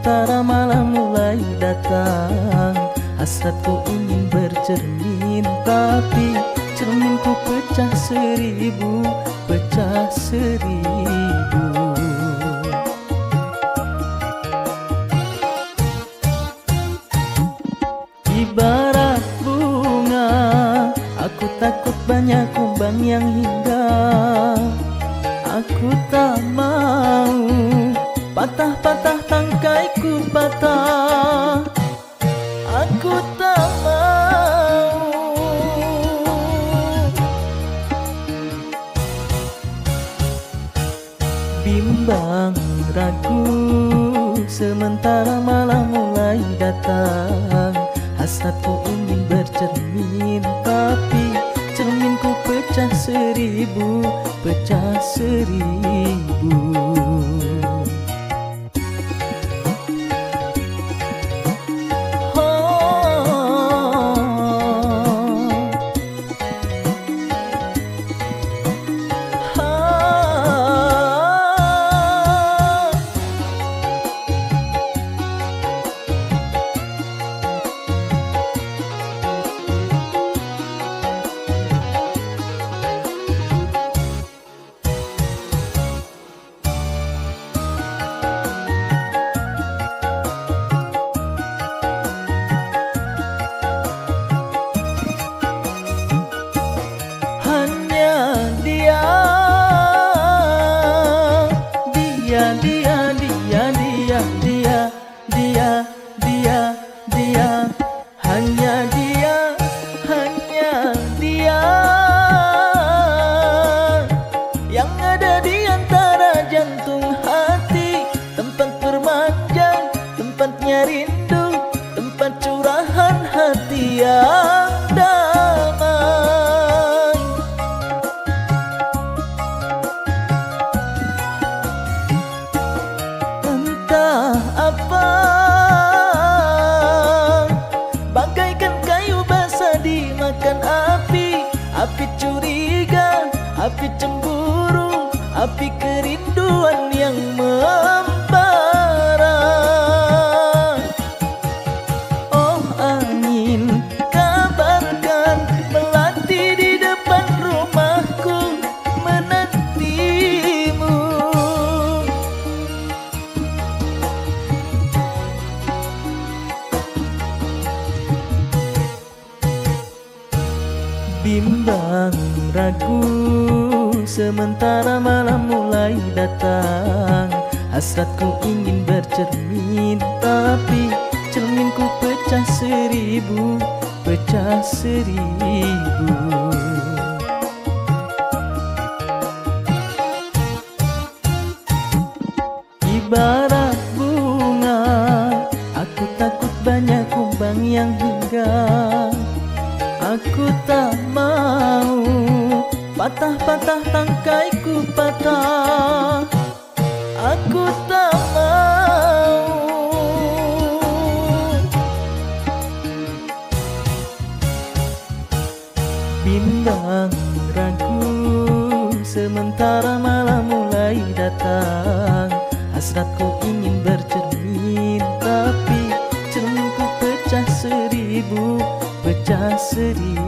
Sementara malam mulai datang, hasratku ingin bercermin, tapi cerminku pecah seribu, pecah seribu. Ibarat bunga, aku takut banyak kumbang yang hinggap. Aku tak mau patah-patah tangkaiku patah. Aku tak mau bimbang ragu, sementara malam mulai datang. Hasratku ingin bercermin, tapi cerminku pecah seribu, pecah seribu. Dia, hanya dia, hanya dia yang ada di antara jantung hati, tempat bermanja, tempatnya rindu, tempat curahan hati yang damai. Entah apa, dimakan api, api curiga, api cemburu, api kerinduan yang membara. Oh angin, kabarkan melati di depan rumahku menantimu. Bimbang ragu, sementara malam mulai datang. Hasratku ingin bercermin, tapi cerminku pecah seribu, pecah seribu. Ibarat bunga, aku takut banyak kumbang yang hinggap. Aku tak mau patah-patah tangkaiku patah. Aku tak mau bimbang ragu, sementara malam mulai datang. Hasratku ingin bercermin, tapi cerminku pecah seribu, pecah seribu.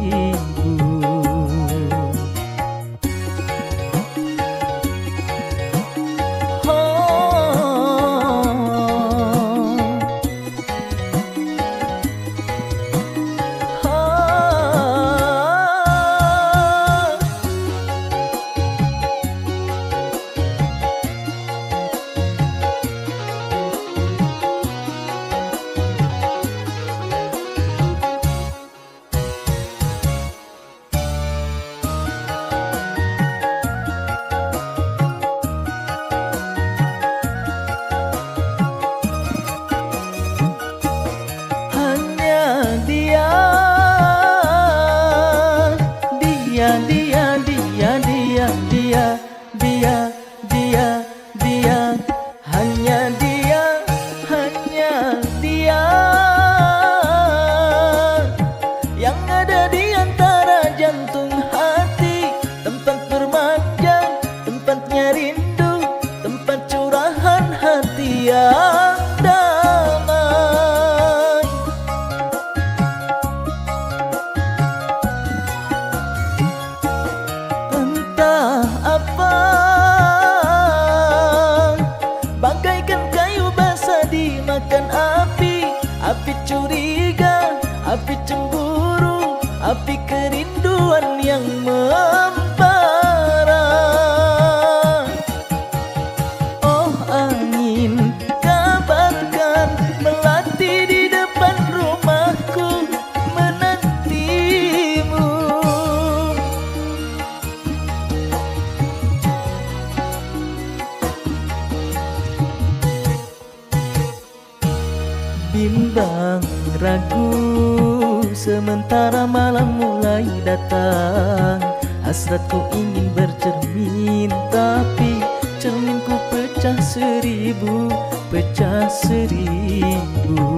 sementara malam mulai datang. Hasratku ingin bercermin, tapi cerminku pecah seribu, pecah seribu.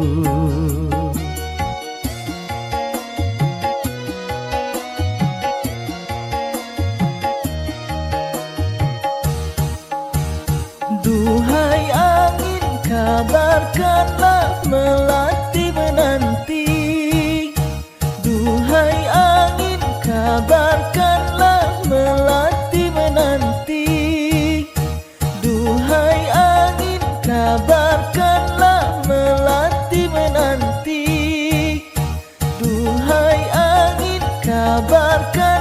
Duhai angin, kabarkanlah melati menanti. Duhai angin, kabarkanlah melati menanti. Duhai angin, kabarkanlah melati menanti. Duhai angin, kabarkan